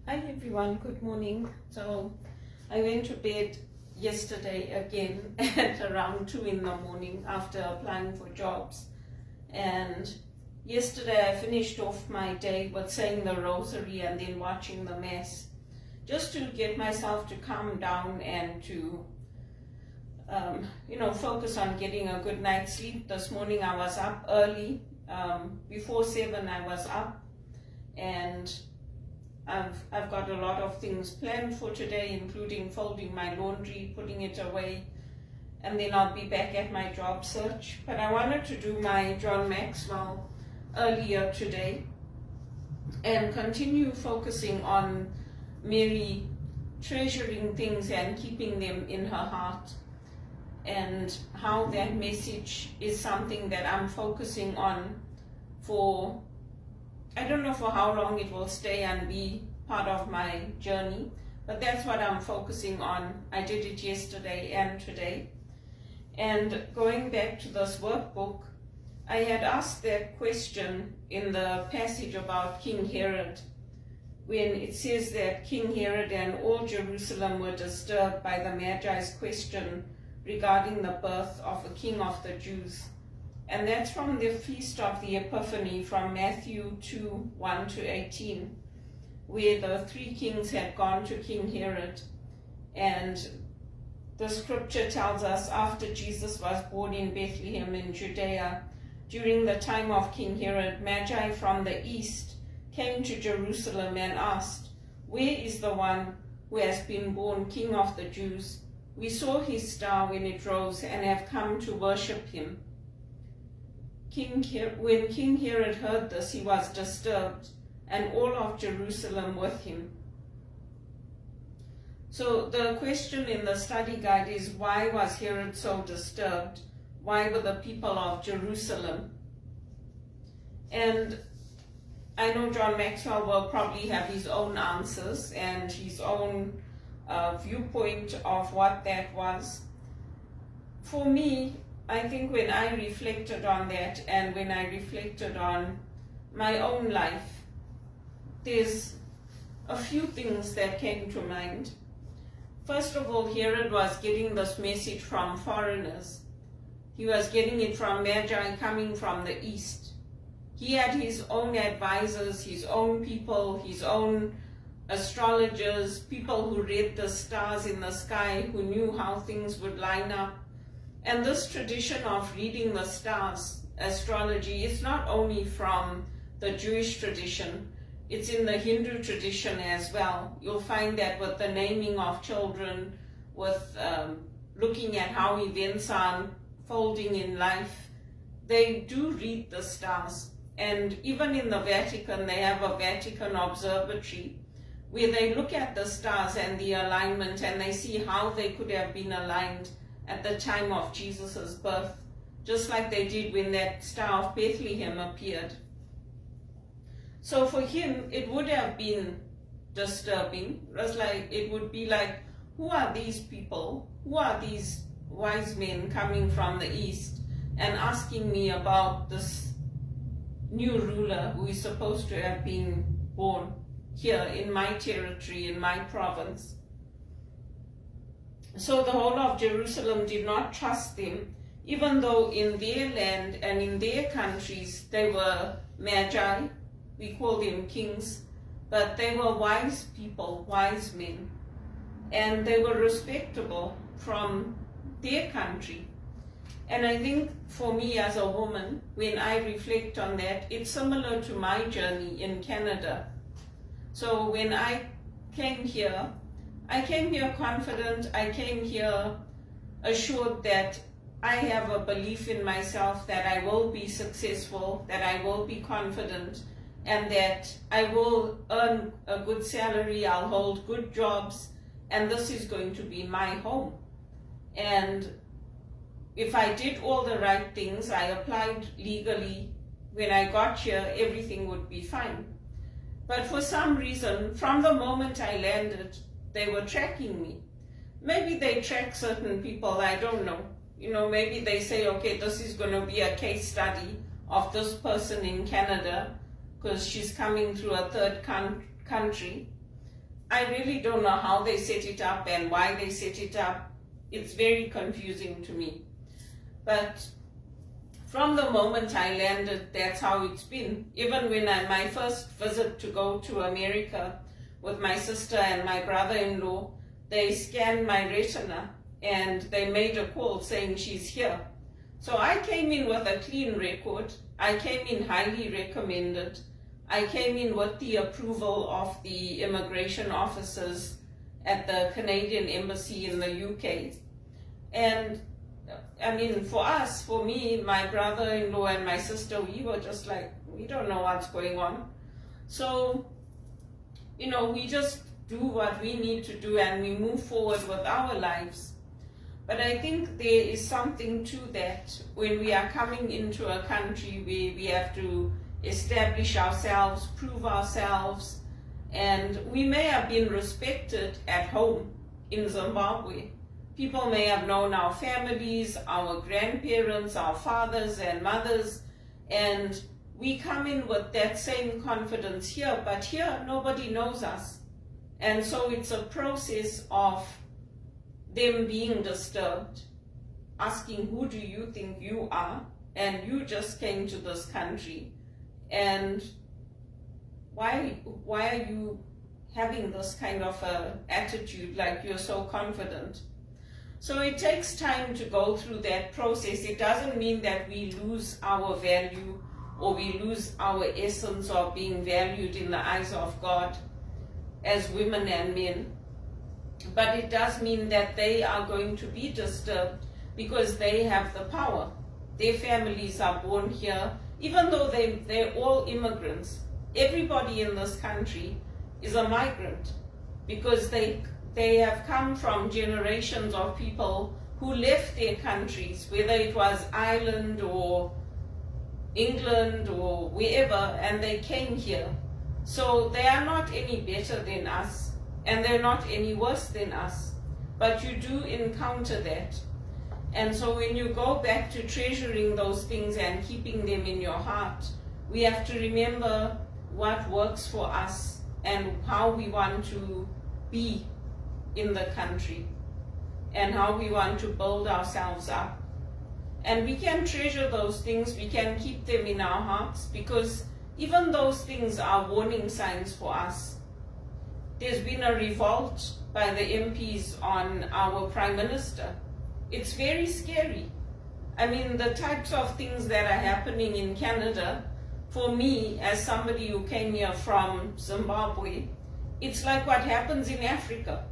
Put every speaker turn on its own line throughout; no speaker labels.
Hi everyone, good morning. So I went to bed yesterday again at around 2 in the morning after applying for jobs. And yesterday I finished off my day with saying the rosary and then watching the mass, just to get myself to calm down and to focus on getting a good night's sleep. This morning I was up early. Before 7 I was up, and I've got a lot of things planned for today, including folding my laundry, putting it away, and then I'll be back at my job search. But I wanted to do my John Maxwell earlier today and continue focusing on Mary treasuring things and keeping them in her heart, and how that message is something that I'm focusing on for, I don't know for how long it will stay and be part of my journey, but that's what I'm focusing on. I did it yesterday and today. And going back to this workbook, I had asked that question in the passage about King Herod, when it says that King Herod and all Jerusalem were disturbed by the Magi's question regarding the birth of a king of the Jews. And that's from the Feast of the Epiphany, from Matthew 2, 1 to 18, where the three kings had gone to King Herod. And the scripture tells us, after Jesus was born in Bethlehem in Judea, during the time of King Herod, Magi from the east came to Jerusalem and asked, "Where is the one who has been born King of the Jews? We saw his star when it rose and have come to worship him." When King Herod heard this, he was disturbed, and all of Jerusalem with him. So the question in the study guide is, why was Herod so disturbed? Why were the people of Jerusalem? And I know John Maxwell will probably have his own answers and his own viewpoint of what that was. For me, I think when I reflected on that, and when I reflected on my own life, there's a few things that came to mind. First of all, Herod was getting this message from foreigners. He was getting it from Magi coming from the east. He had his own advisors, his own people, his own astrologers, people who read the stars in the sky, who knew how things would line up. And this tradition of reading the stars, astrology, is not only from the Jewish tradition, it's in the Hindu tradition as well. You'll find that with the naming of children, with looking at how events are unfolding in life, they do read the stars. And even in the Vatican, they have a Vatican observatory where they look at the stars and the alignment, and they see how they could have been aligned at the time of Jesus' birth, just like they did when that Star of Bethlehem appeared. So for him, it would have been disturbing. It would be like, who are these people? Who are these wise men coming from the east and asking me about this new ruler who is supposed to have been born here in my territory, in my province? So the whole of Jerusalem did not trust them, even though in their land and in their countries they were Magi. We call them kings, but they were wise people, wise men, and they were respectable from their country. And I think for me as a woman, when I reflect on that, it's similar to my journey in Canada. So when I came here confident, I came here assured that I have a belief in myself that I will be successful, that I will be confident, and that I will earn a good salary, I'll hold good jobs, and this is going to be my home. And if I did all the right things, I applied legally, when I got here, everything would be fine. But for some reason, from the moment I landed, they were tracking me. Maybe they track certain people, I don't know. Maybe they say, okay, this is going to be a case study of this person in Canada, because she's coming through a third country. I really don't know how they set it up and why they set it up. It's very confusing to me. But from the moment I landed, that's how it's been. Even when my first visit to go to America with my sister and my brother-in-law, they scanned my retina and they made a call saying she's here. So I came in with a clean record. I came in highly recommended. I came in with the approval of the immigration officers at the Canadian Embassy in the UK. And I mean, for me, my brother-in-law and my sister, we were just like, we don't know what's going on. So, we just do what we need to do and we move forward with our lives. But I think there is something to that when we are coming into a country where we have to establish ourselves, prove ourselves, and we may have been respected at home in Zimbabwe. People may have known our families, our grandparents, our fathers and mothers, and we come in with that same confidence here, but here nobody knows us. And so it's a process of them being disturbed, asking, who do you think you are? And you just came to this country. And why are you having this kind of attitude, like you're so confident? So it takes time to go through that process. It doesn't mean that we lose our value or we lose our essence of being valued in the eyes of God as women and men. But it does mean that they are going to be disturbed because they have the power. Their families are born here, even though they're all immigrants. Everybody in this country is a migrant because they have come from generations of people who left their countries, whether it was Ireland or England or wherever, and they came here. So they are not any better than us, and they're not any worse than us. But you do encounter that. And so when you go back to treasuring those things and keeping them in your heart, we have to remember what works for us and how we want to be in the country and how we want to build ourselves up. And we can treasure those things, we can keep them in our hearts, because even those things are warning signs for us. There's been a revolt by the MPs on our Prime Minister. It's very scary. I mean, the types of things that are happening in Canada, for me, as somebody who came here from Zimbabwe, it's like what happens in Africa,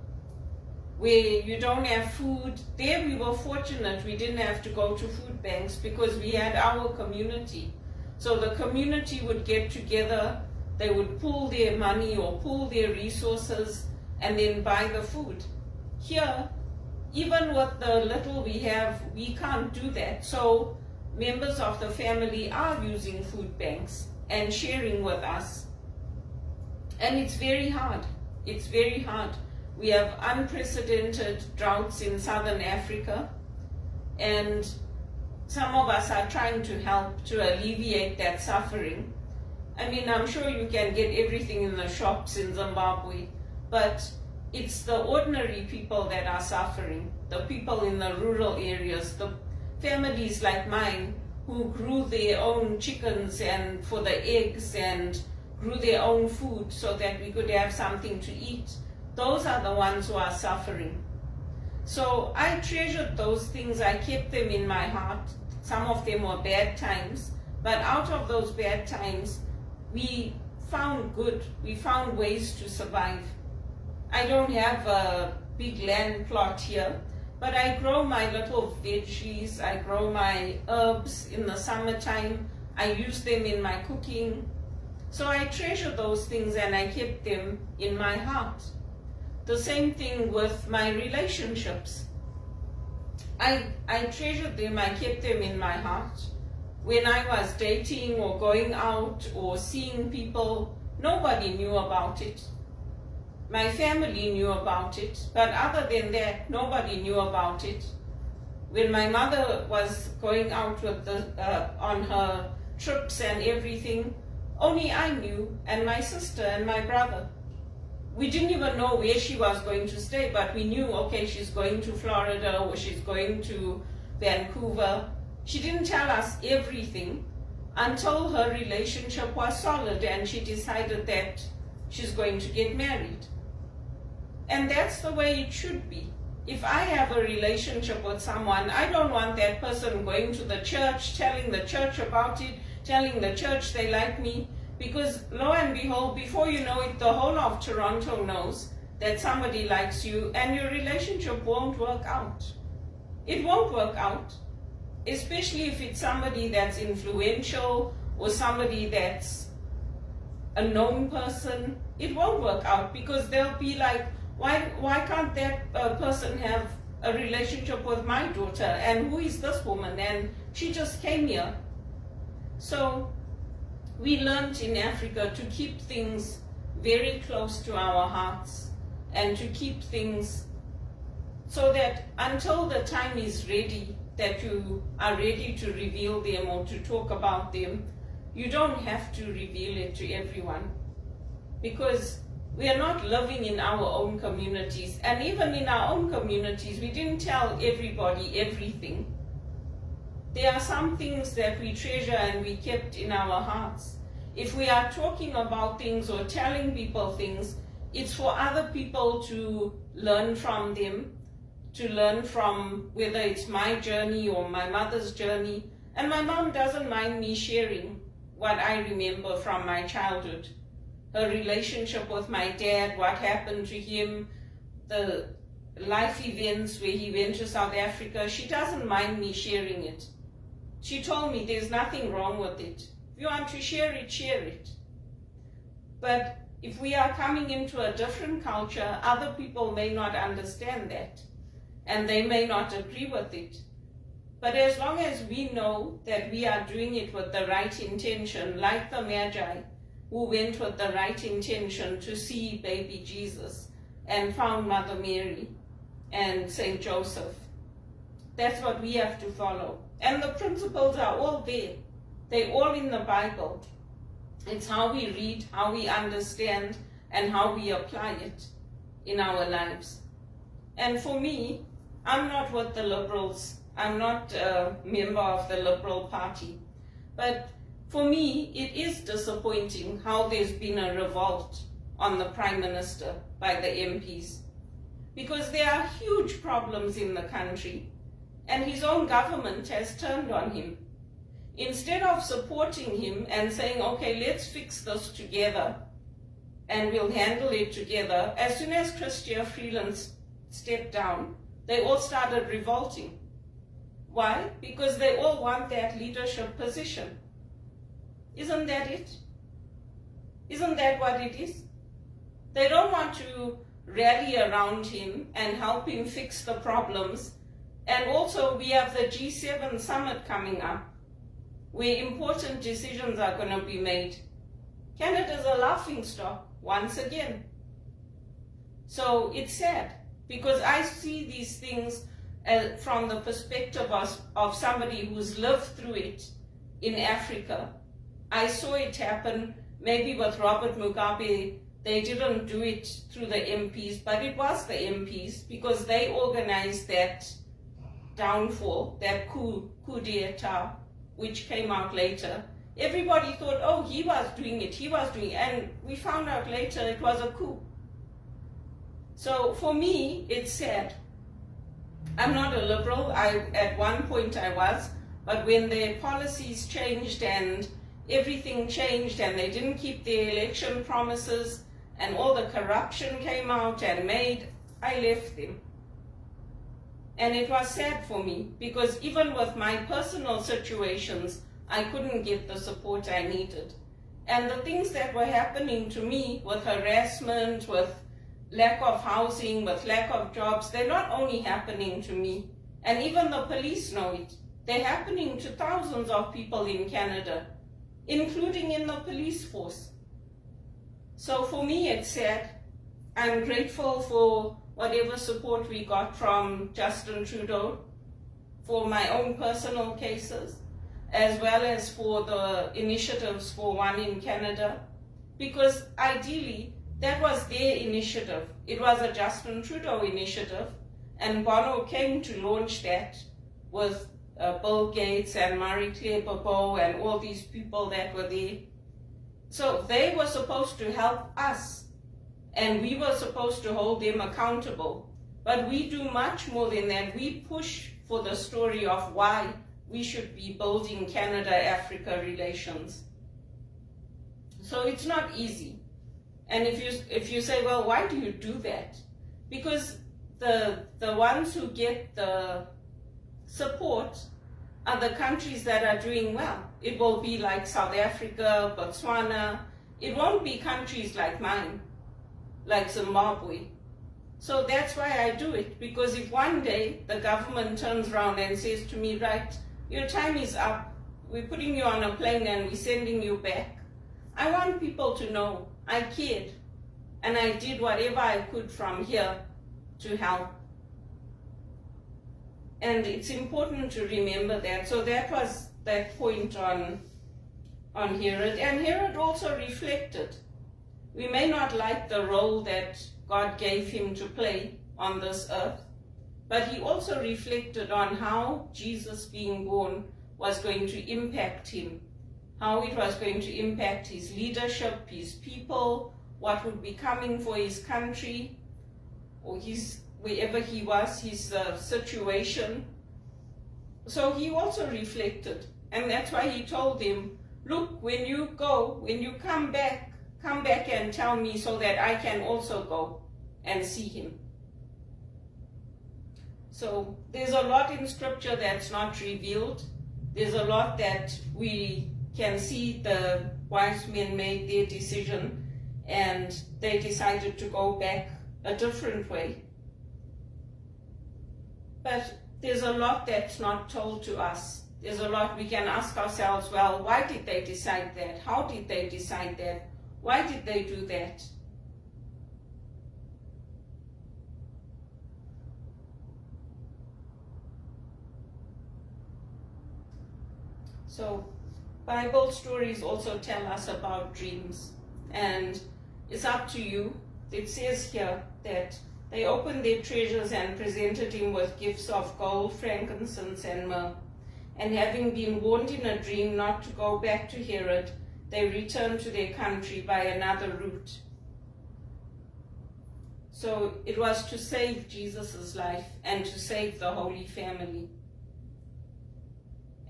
where you don't have food. There we were fortunate, we didn't have to go to food banks because we had our community. So the community would get together, they would pool their money or pool their resources and then buy the food. Here, even with the little we have, we can't do that. So members of the family are using food banks and sharing with us. And it's very hard. It's very hard. We have unprecedented droughts in Southern Africa, and some of us are trying to help to alleviate that suffering. I mean, I'm sure you can get everything in the shops in Zimbabwe, but it's the ordinary people that are suffering, the people in the rural areas, the families like mine who grew their own chickens and for the eggs and grew their own food so that we could have something to eat. Those are the ones who are suffering. So I treasured those things, I kept them in my heart. Some of them were bad times, but out of those bad times, we found good, we found ways to survive. I don't have a big land plot here, but I grow my little veggies, I grow my herbs in the summertime, I use them in my cooking. So I treasure those things and I kept them in my heart. The same thing with my relationships. I treasured them, I kept them in my heart. When I was dating or going out or seeing people, nobody knew about it. My family knew about it, but other than that, nobody knew about it. When my mother was going out with on her trips and everything, only I knew, and my sister and my brother. we didn't even know where she was going to stay, but we knew, okay, she's going to Florida or she's going to Vancouver. She didn't tell us everything until her relationship was solid and she decided that she's going to get married. And that's the way it should be. If I have a relationship with someone, I don't want that person going to the church, telling the church about it, telling the church they like me, because lo and behold, before you know it, the whole of Toronto knows that somebody likes you and your relationship won't work out. It won't work out, especially if it's somebody that's influential or somebody that's a known person. It won't work out because they'll be like, why can't that person have a relationship with my daughter? And who is this woman? And she just came here. So we learned in Africa to keep things very close to our hearts and to keep things so that until the time is ready, that you are ready to reveal them or to talk about them, you don't have to reveal it to everyone. Because we are not living in our own communities, and even in our own communities, we didn't tell everybody everything. There are some things that we treasure and we kept in our hearts. If we are talking about things or telling people things, it's for other people to learn from them, to learn from whether it's my journey or my mother's journey. And my mom doesn't mind me sharing what I remember from my childhood. Her relationship with my dad, what happened to him, the life events where he went to South Africa. She doesn't mind me sharing it. She told me there's nothing wrong with it. If you want to share it, share it. But if we are coming into a different culture, other people may not understand that, and they may not agree with it. But as long as we know that we are doing it with the right intention, like the Magi, who went with the right intention to see baby Jesus and found Mother Mary and Saint Joseph. That's what we have to follow. And the principles are all there. They're all in the Bible. It's how we read, how we understand, and how we apply it in our lives. And for me, I'm not with the Liberals. I'm not a member of the Liberal Party. But for me, it is disappointing how there's been a revolt on the Prime Minister by the MPs, because there are huge problems in the country, and his own government has turned on him. Instead of supporting him and saying, okay, let's fix this together, and we'll handle it together, as soon as Chrystia Freeland stepped down, they all started revolting. Why? Because they all want that leadership position. Isn't that it? Isn't that what it is? They don't want to rally around him and help him fix the problems. And also we have the G7 summit coming up, where important decisions are going to be made. Canada's a laughingstock once again. So it's sad, because I see these things from the perspective of somebody who's lived through it in Africa. I saw it happen maybe with Robert Mugabe. They didn't do it through the MPs, but it was the MPs, because they organized that downfall, that coup d'etat, which came out later. Everybody thought, oh, he was doing it, and we found out later it was a coup. So for me, it's sad. I'm not a Liberal. At one point I was, but when their policies changed and everything changed and they didn't keep their election promises and all the corruption came out and I left them. And it was sad for me, because even with my personal situations, I couldn't get the support I needed. And the things that were happening to me with harassment, with lack of housing, with lack of jobs, they're not only happening to me, and even the police know it. They're happening to thousands of people in Canada, including in the police force. So for me, it's sad. I'm grateful for whatever support we got from Justin Trudeau for my own personal cases, as well as for the initiatives for One in Canada, because ideally, That was their initiative. It was a Justin Trudeau initiative, and Bono came to launch that with Bill Gates and Marie-Claire Bobo and all these people that were there. So they were supposed to help us, and we were supposed to hold them accountable. But we do much more than that. We push for the story of why we should be building Canada-Africa relations. So it's not easy. And if you say, well, why do you do that? Because the ones who get the support are the countries that are doing well. It will be like South Africa, Botswana. It won't be countries like mine, like Zimbabwe. So that's why I do it, because if one day the government turns around and says to me, right, your time is up, we're putting you on a plane and we're sending you back, I want people to know I cared and I did whatever I could from here to help. And it's important to remember that. So that was that point on Herod. And Herod also reflected. We may not like the role that God gave him to play on this earth, but he also reflected on how Jesus being born was going to impact him, how it was going to impact his leadership, his people, what would be coming for his country, or his, wherever he was, his situation. So he also reflected, and that's why he told them, look, when you go, when you come back and tell me so that I can also go and see him. So there's a lot in scripture that's not revealed. There's a lot that we can see. The wise men made their decision and they decided to go back a different way. But there's a lot that's not told to us. There's a lot we can ask ourselves, well, why did they decide that? How did they decide that? Why did they do that? So Bible stories also tell us about dreams, and it's up to you. It says here that they opened their treasures and presented him with gifts of gold, frankincense, and myrrh. And having been warned in a dream not to go back to Herod, they returned to their country by another route. So it was to save Jesus' life and to save the Holy Family.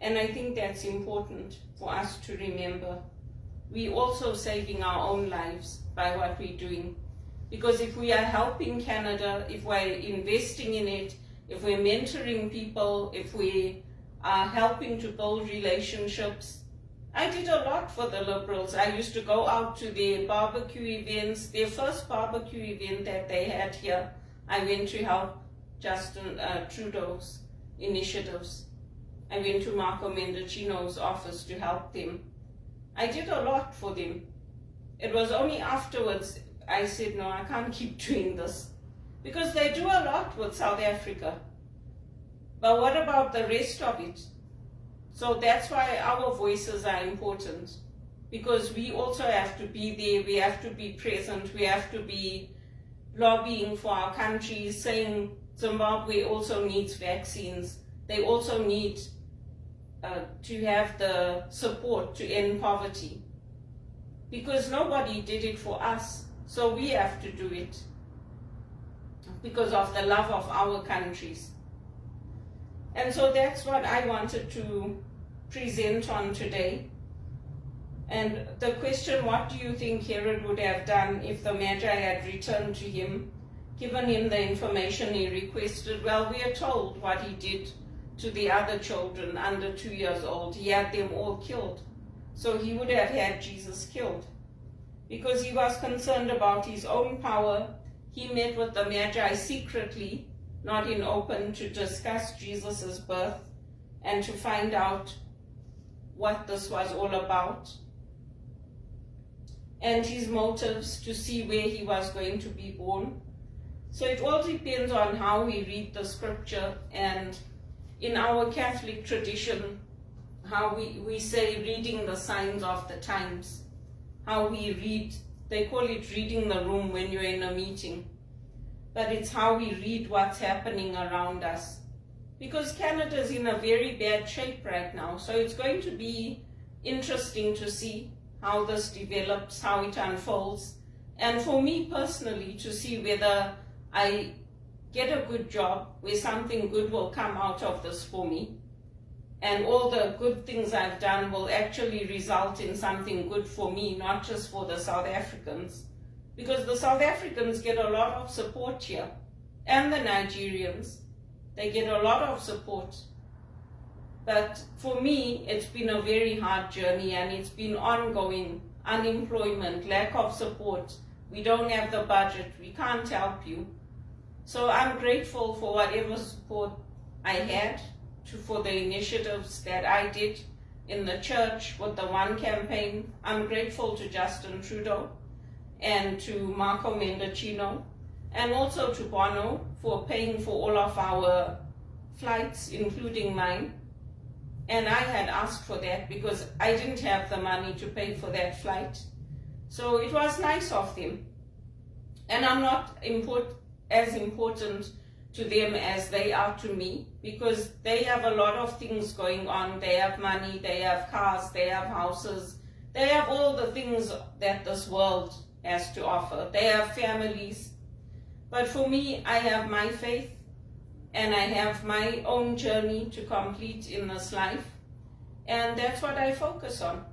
And I think that's important for us to remember. We're also saving our own lives by what we're doing. Because if we are helping Canada, if we're investing in it, if we're mentoring people, if we are helping to build relationships. I did a lot for the Liberals. I used to go out to their barbecue events. Their first barbecue event that they had here, I went to help Justin Trudeau's initiatives. I went to Marco Mendocino's office to help them. I did a lot for them. It was only afterwards I said, no, I can't keep doing this. Because they do a lot with South Africa. But what about the rest of it? So that's why our voices are important. Because we also have to be there, we have to be present, we have to be lobbying for our countries, saying Zimbabwe also needs vaccines. They also need to have the support to end poverty. Because nobody did it for us, so we have to do it. Because of the love of our countries. And so that's what I wanted to present on today. And the question, what do you think Herod would have done if the Magi had returned to him, given him the information he requested? Well, we are told what he did to the other children under 2 years old. He had them all killed. So he would have had Jesus killed. Because he was concerned about his own power, he met with the Magi secretly, not in open, to discuss Jesus' birth and to find out what this was all about. And his motives to see where he was going to be born. So it all depends on how we read the scripture, and in our Catholic tradition, how we say reading the signs of the times, how we read They call it reading the room when you're in a meeting. But it's how we read what's happening around us. Because Canada's in a very bad shape right now. So it's going to be interesting to see how this develops, how it unfolds. And for me personally, to see whether I get a good job, where something good will come out of this for me. And all the good things I've done will actually result in something good for me, not just for the South Africans. Because the South Africans get a lot of support here, and the Nigerians, they get a lot of support. But for me, it's been a very hard journey, and it's been ongoing. Unemployment, lack of support, we don't have the budget, we can't help you. So I'm grateful for whatever support I had, for the initiatives that I did in the church with the One campaign. I'm grateful to Justin Trudeau and to Marco Mendocino, and also to Bono for paying for all of our flights, including mine. And I had asked for that because I didn't have the money to pay for that flight. So it was nice of them. And I'm not as important to them as they are to me, because they have a lot of things going on. They have money, they have cars, they have houses, they have all the things that this world has to offer. They have families. But for me, I have my faith, and I have my own journey to complete in this life, and that's what I focus on.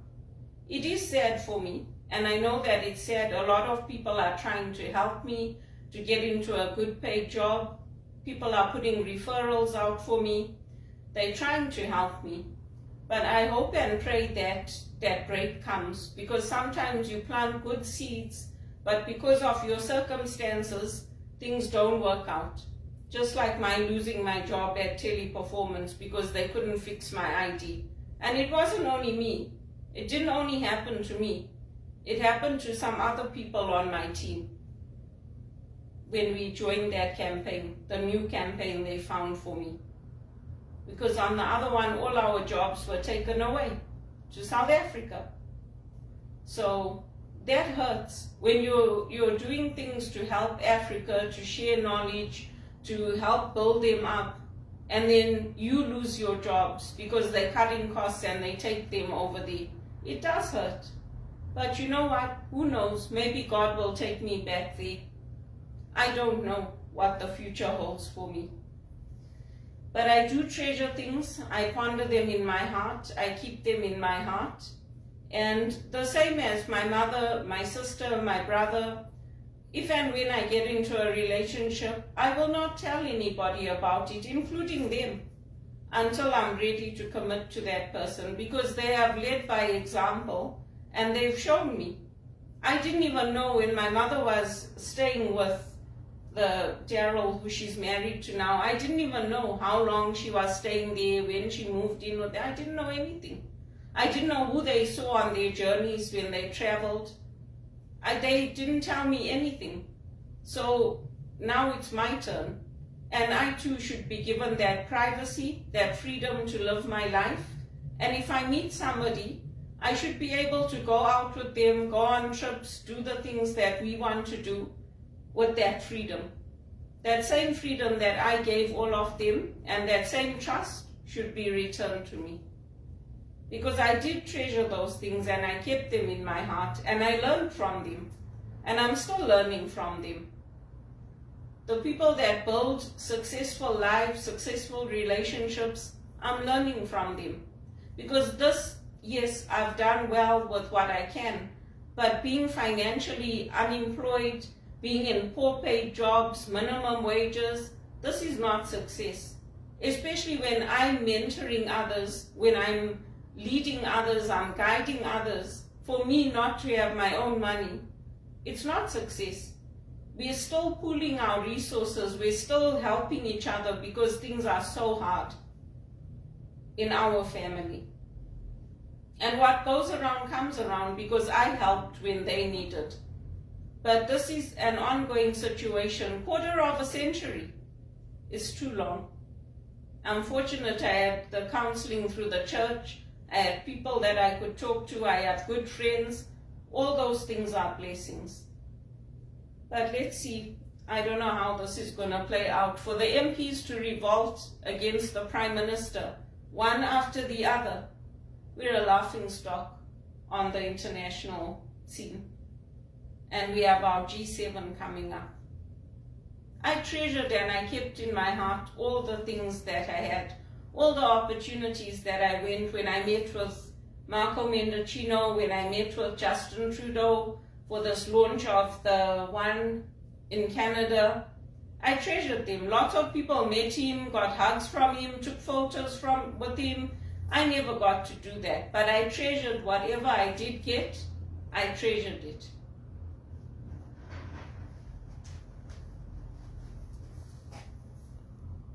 It is sad for me, and I know that it's sad. A lot of people are trying to help me to get into a good paid job. People are putting referrals out for me. They're trying to help me. But I hope and pray that that break comes, because sometimes you plant good seeds, but because of your circumstances, things don't work out. Just like my losing my job at Teleperformance because they couldn't fix my ID. And it wasn't only me. It didn't only happen to me. It happened to some other people on my team when we joined that campaign, the new campaign they found for me. Because on the other one, all our jobs were taken away to South Africa. So that hurts when you're doing things to help Africa, to share knowledge, to help build them up, and then you lose your jobs because they're cutting costs and they take them over there. It does hurt. But you know what? Who knows? Maybe God will take me back there. I don't know what the future holds for me. But I do treasure things. I ponder them in my heart. I keep them in my heart. And the same as my mother, my sister, my brother, if and when I get into a relationship, I will not tell anybody about it, including them, until I'm ready to commit to that person, because they have led by example and they've shown me. I didn't even know when my mother was staying with the Daryl, who she's married to now, I didn't even know how long she was staying there, when she moved in with them. I didn't know anything. I didn't know who they saw on their journeys when they traveled. They didn't tell me anything. So now it's my turn. And I too should be given that privacy, that freedom to live my life. And if I meet somebody, I should be able to go out with them, go on trips, do the things that we want to do with that freedom. That same freedom that I gave all of them, and that same trust should be returned to me. Because I did treasure those things and I kept them in my heart and I learned from them. And I'm still learning from them. The people that build successful lives, successful relationships, I'm learning from them. Because this, yes, I've done well with what I can, but being financially unemployed, being in poor paid jobs, minimum wages, this is not success. Especially when I'm mentoring others, when I'm leading others, I'm guiding others. For me not to have my own money, it's not success. We're still pooling our resources, we're still helping each other because things are so hard in our family. And what goes around comes around, because I helped when they needed. But this is an ongoing situation. Quarter of a century is too long. I'm fortunate I had the counseling through the church. I had people that I could talk to. I have good friends. All those things are blessings. But let's see. I don't know how this is going to play out. For the MPs to revolt against the Prime Minister, one after the other, we're a laughing stock on the international scene. And we have our G7 coming up. I treasured and I kept in my heart all the things that I had, all the opportunities that I went when I met with Marco Mendocino, when I met with Justin Trudeau for this launch of the one in Canada. I treasured them. Lots of people met him, got hugs from him, took photos with him. I never got to do that, but I treasured whatever I did get. I treasured it.